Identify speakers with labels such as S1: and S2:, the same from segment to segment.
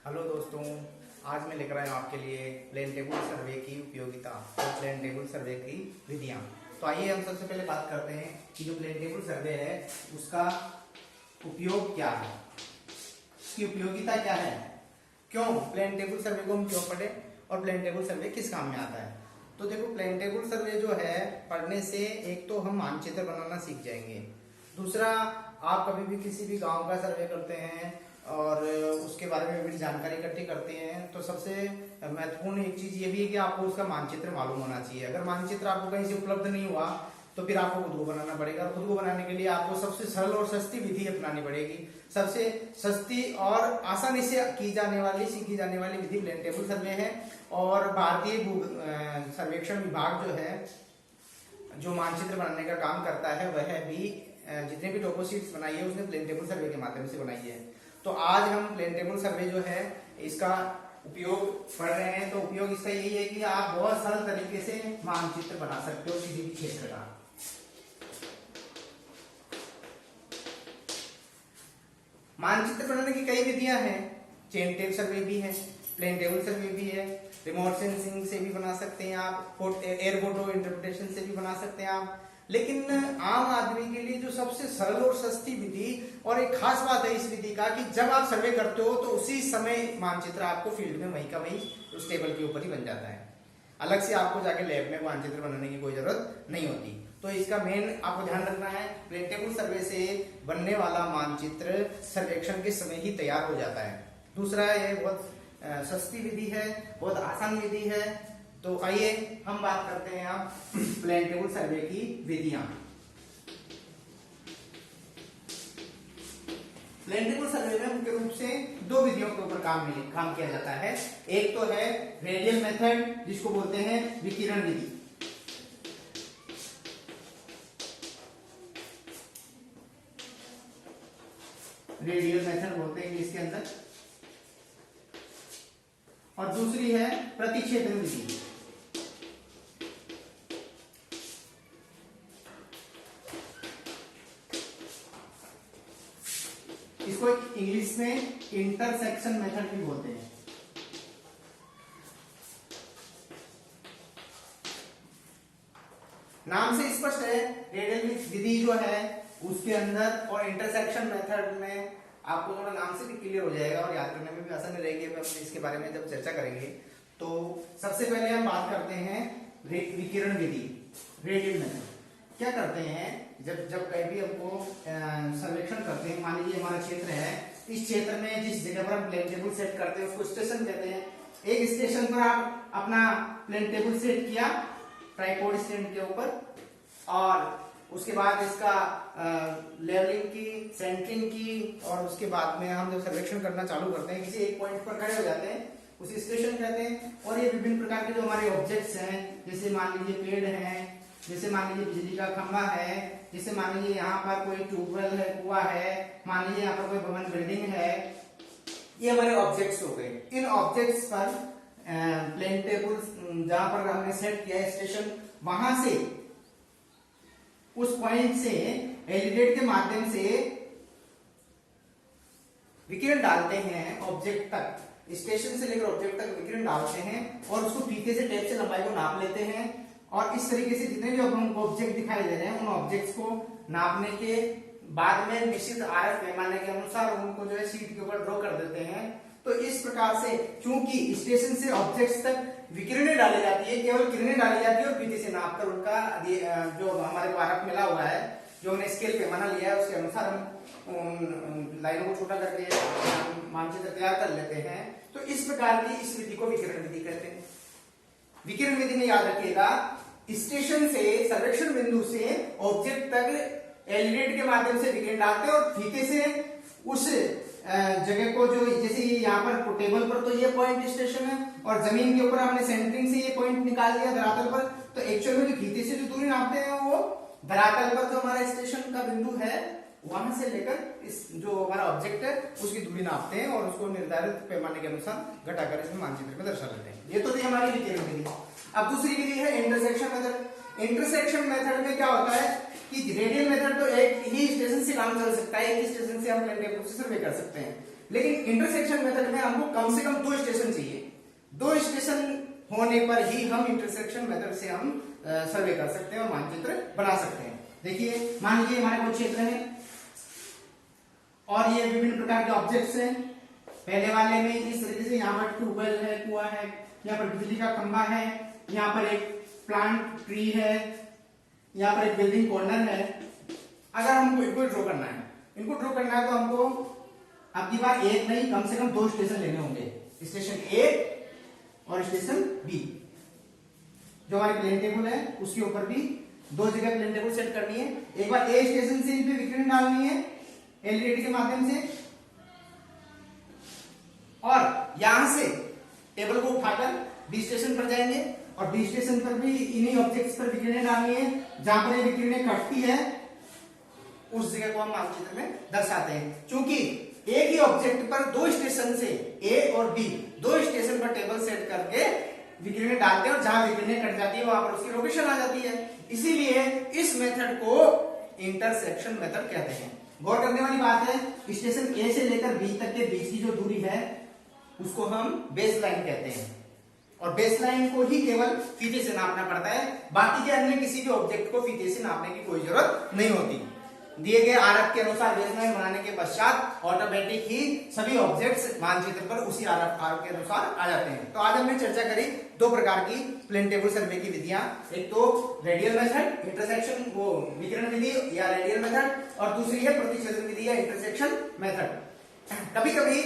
S1: Hello दोस्तों, आज मैं लेकर आया हूँ आपके लिए प्लेन टेबल सर्वे की उपयोगिता और प्लेन टेबल सर्वे की विधियाँ। तो आइए हम सबसे पहले बात करते हैं कि जो प्लेन टेबल सर्वे है उसका उपयोग क्या है, उसकी उपयोगिता क्या है, क्यों प्लेन टेबल सर्वे को हम क्यों पढ़े और प्लेन टेबल सर्वे किस काम में आता है। तो देखो, प्लेन टेबल सर्वे जो है पढ़ने से एक तो हम मानचित्र बनाना सीख जाएंगे, दूसरा आप कभी भी किसी भी गांव का सर्वे करते हैं और उसके बारे में भी जानकारी इकट्ठी करते हैं तो सबसे महत्वपूर्ण एक चीज ये भी है कि आपको उसका मानचित्र मालूम होना चाहिए। अगर मानचित्र आपको कहीं से उपलब्ध नहीं हुआ तो फिर आपको खुद को बनाना पड़ेगा, और खुद को बनाने के लिए आपको सबसे सरल और सस्ती विधि अपनानी पड़ेगी। सबसे सस्ती और आसानी से सीखी जाने वाली विधि प्लेन टेबल सर्वे है। और भारतीय सर्वेक्षण विभाग जो है, जो मानचित्र बनाने का काम करता है, वह भी जितने भी टोपोशीट्स बनाई है उसने प्लेन टेबल सर्वे के माध्यम से बनाई है। तो आज हम प्लेन टेबल सर्वे जो है इसका उपयोग पढ़ रहे हैं। तो उपयोग इसका यही है कि आप बहुत सरल तरीके से मानचित्र बना सकते हो किसी भी क्षेत्र का। मानचित्र बनाने की कई विधियां हैं, चेन टेप सर्वे भी है, प्लेन टेबल सर्वे भी है, रिमोट सेंसिंग से भी बना सकते हैं आप, एयर फोटो इंटरप्रिटेशन से भी बना सकते हैं आप। लेकिन आम आदमी के लिए जो सबसे सरल और सस्ती विधि, और एक खास बात है इस विधि का कि जब आप सर्वे करते हो तो उसी समय मानचित्र आपको फील्ड में वहीं का वहीं उस टेबल के ऊपर ही बन जाता है। अलग से आपको जाके लैब में मानचित्र बनाने की कोई जरूरत नहीं होती। तो इसका मेन आपको ध्यान रखना है, प्लेन टेबल सर्वे से बनने वाला मानचित्र सर्वेक्षण के समय ही तैयार हो जाता है। दूसरा, ये बहुत सस्ती विधि है, बहुत आसान विधि है। तो आइए हम बात करते हैं अब प्लेन टेबल सर्वे की विधियां। प्लेन टेबल सर्वे में मुख्य रूप से दो विधियों के ऊपर काम किया जाता है। एक तो है रेडियल मेथड, जिसको बोलते हैं विकिरण विधि। रेडियल मेथड बोलते हैं इसके अंदर, और दूसरी है प्रतिच्छेदन विधि। इसको इंग्लिश में इंटरसेक्शन मेथड भी बोलते हैं। नाम से स्पष्ट है, रेडियल विधि जो है उसके अंदर और इंटरसेक्शन मेथड में आपको थोड़ा नाम से भी क्लियर हो जाएगा और याद करने में भी आसानी रहेगी। हम इसके बारे में जब चर्चा करेंगे तो सबसे पहले हम बात करते हैं विकिरण विधि, रेडियल मेथड। क्या करते हैं, जब कहीं भी हमको सर्वेक्षण करते हैं, मान लीजिए हमारा क्षेत्र है, इस क्षेत्र में जिस जगह पर हम प्लेन टेबल सेट करते हैं उसको स्टेशन कहते हैं। एक स्टेशन पर आप अपना प्लेन टेबल सेट किया ट्राइपॉड स्टैंड के ऊपर, और उसके बाद इसका लेवलिंग की, सेंटरिंग की, और उसके बाद में हम जब सर्वेक्षण करना चालू करते हैं, किसी एक पॉइंट पर खड़े हो जाते हैं, उसे स्टेशन कहते हैं। और ये विभिन्न प्रकार के जो हमारे ऑब्जेक्ट्स हैं, जैसे मान लीजिए पेड़ है, जैसे मान लीजिए बिजली का खंभा है, जैसे मान लीजिए यहाँ पर कोई ट्यूबवेल है, कुआं है, मान लीजिए यहाँ पर कोई भवन बिल्डिंग है, ये हमारे ऑब्जेक्ट्स हो गए। इन ऑब्जेक्ट्स पर प्लेन टेबल जहां पर हमने सेट किया है स्टेशन, वहां से उस पॉइंट से एलिवेट के माध्यम से विकिरण डालते हैं ऑब्जेक्ट तक, स्टेशन से लेकर ऑब्जेक्ट तक विकिरण डालते हैं, और उसको फीते से, टेप से लंबाई को नाप लेते हैं। और इस तरीके से जितने भी हमको ऑब्जेक्ट दिखाई दे रहे हैं, उन ऑब्जेक्ट्स को नापने के बाद में निश्चित आरएफ पैमाने के अनुसार उनको जो है शीट के ऊपर ड्रॉ कर देते हैं। तो इस प्रकार से, चूंकि स्टेशन से ऑब्जेक्ट्स तक विकिरणें डाली जाती है, केवल किरणें डाली जाती है, और फीते से नापकर उनका जो हमारे को आरएफ मिला हुआ है, जो हमने स्केल पैमाना लिया है, उसके अनुसार हम उन लाइनों को छोटा करके मानचित्र तैयार कर लेते हैं। तो इस प्रकार की इस विधि को विकिरण विधि कहते हैं। विकिरण विधि में याद रखिएगा, स्टेशन से, सर्वेक्षण बिंदु से ऑब्जेक्ट तक एलिवेट के माध्यम से विकिरण डालते हैं, और फीते से उस जगह को, जो जैसे यहाँ पर टेबल पर तो ये पॉइंट स्टेशन है, और जमीन के ऊपर हमने सेंटरिंग से ये पॉइंट निकाल दिया धरातल पर, तो एक्चुअल में जो फीते से जो दूरी नापते हैं वो धरातल पर जो हमारा स्टेशन का बिंदु है वहां से लेकर इस जो हमारा ऑब्जेक्ट है उसकी दूरी नापते हैं, और उसको निर्धारित पैमाने के अनुसार घटाकर इसमें मानचित्र में दर्शा लेते हैं। ये तो थी हमारी विकिरण विधि। अब दूसरी विधि है इंटरसेक्शन मेथड। इंटरसेक्शन मेथड में क्या होता है कि रेडियल मेथड तो एक ही स्टेशन से काम चल सकता है, एक ही स्टेशन से हम प्लेन टेबल से सर्वे कर सकते हैं। लेकिन इंटरसेक्शन मेथड में हमको कम से कम 2 स्टेशन चाहिए। 2 स्टेशन होने पर ही हम इंटरसेक्शन मेथड से हम सर्वे कर सकते हैं और मानचित्र बना सकते हैं। देखिए मान लीजिए हमारे कुछ क्षेत्र है और ये विभिन्न प्रकार के ऑब्जेक्ट्स हैं। पहले वाले में इस तरीके से यहाँ पर ट्यूबवेल है, कुआं है, यहाँ पर बिजली का खंभा है, यहाँ पर एक प्लांट ट्री है, यहाँ पर एक बिल्डिंग कॉर्नर है। अगर हमको इनको ड्रॉ करना है तो हमको अब की बार एक नहीं कम से कम 2 स्टेशन लेने होंगे, स्टेशन ए और स्टेशन बी। जो हमारी प्लेन टेबल है उसके ऊपर भी 2 जगह प्लेन टेबल सेट करनी है। एक बार ए स्टेशन से इन पे विकिरण डालनी है एलईडी के माध्यम से, और यहां से टेबल को उठाकर बी स्टेशन पर जाएंगे और बी स्टेशन पर भी इन्हीं ऑब्जेक्ट्स पर विकिरणें डालनी है। जहां पर ये विकिरणें कटती है उस जगह को हम मानचित्र में दर्शाते हैं। क्योंकि एक ही ऑब्जेक्ट पर 2 स्टेशन से ए और बी 2 स्टेशन पर टेबल सेट करके विकिरणें डालते हैं और जहां विकिरणें कट जाती है वहां पर उसकी लोकेशन आ जाती है। इसीलिए इस मेथड को इंटरसेक्शन मेथड कहते हैं। गौर करने वाली बात है, स्टेशन ए से लेकर बी तक के बीच की जो दूरी है उसको हम बेस लाइन कहते हैं, और बेस लाइन को ही केवल फीते से नापना पड़ता है। बाकी के अन्य किसी भी ऑब्जेक्ट को फीते से नापने की कोई जरूरत नहीं होती। दिए गए आरेख के अनुसार बेस लाइन बनाने के पश्चात ऑटोमेटिक ही सभी ऑब्जेक्ट्स मानचित्र पर उसी आरेख के अनुसार आ जाते हैं। तो आज हमने चर्चा करी 2 प्रकार की प्लेन टेबल सर्वे की विधियां, एक तो रेडियल मेथड इंटरसेक्शन वो विकिरण विधि या रेडियल मेथड, और दूसरी है प्रतिच्छेदन विधि या इंटरसेक्शन मेथड। कभी कभी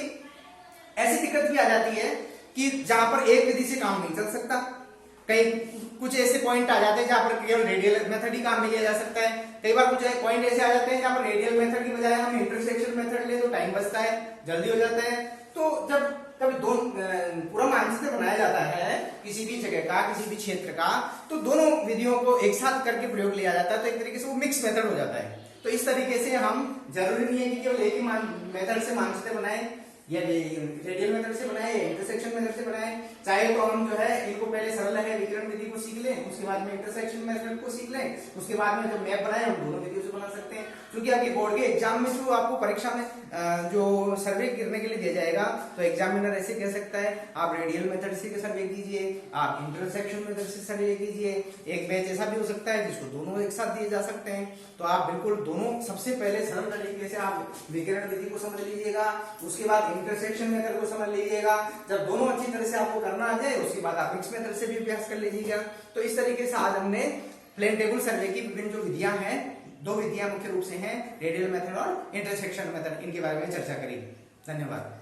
S1: ऐसी दिक्कत भी आ जाती है कि जहां पर एक विधि से काम नहीं चल सकता, कई कुछ ऐसे पॉइंट आ जाते हैं जहां पर केवल रेडियल मेथड ही काम में लिया जा सकता है। कई बार कुछ पॉइंट ऐसे आ जाते हैं जहां पर रेडियल मेथड की बजाय हम इंटरसेक्शन मेथड ले तो टाइम बचता है, जल्दी हो जाता है। तो जब कभी पूरा मानचित्र बनाया जाता है किसी भी जगह का, किसी भी क्षेत्र का, तो दोनों विधियों को एक साथ करके प्रयोग लिया जाता है, तो एक तरीके से वो मिक्स मेथड हो जाता है। तो इस तरीके से हम जरूरी नहीं है कि केवल एक ही मेथड से मानचित्र बनाए, या रेडियल मेथड से बनाए या इंटरसेक्शन मेथड से बनाए। चाहे तो हम जो है इनको पहले सरल है विकिरण विधि को सीख लें, उसके बाद में इंटरसेक्शन मेथड को सीख लें, उसके बाद में जब मैप बनाए हम दोनों विधियों से बना सकते हैं। क्योंकि आपके बोर्ड के एग्जाम में जो आपको परीक्षा में जो सर्वे करने के लिए दिया जाएगा, तो एग्जामिनर ऐसे कह सकता है आप रेडियल मेथड से सर्वे कीजिए, आप इंटरसेक्शन मेथड से सर्वे कीजिए। एक बैच ऐसा भी हो सकता है जिसको दोनों एक साथ दिए जा सकते हैं। तो आप बिल्कुल दोनों सबसे पहले सरल तरीके से आप विकिरण विधि को समझ लीजिएगा, उसके बाद इंटरसेक्शन मेथड को समझ लीजिएगा। जब दोनों अच्छी तरह से आपको करना आ जाए उसके बाद आप मिक्स मेथड से भी अभ्यास कर लीजिएगा। तो इस तरीके से आज हमने प्लेन टेबल सर्वे की विभिन्न जो विधियां हैं, 2 विधियां मुख्य रूप से हैं, रेडियल मेथड और इंटरसेक्शन मेथड, इनके बारे में चर्चा करी। धन्यवाद।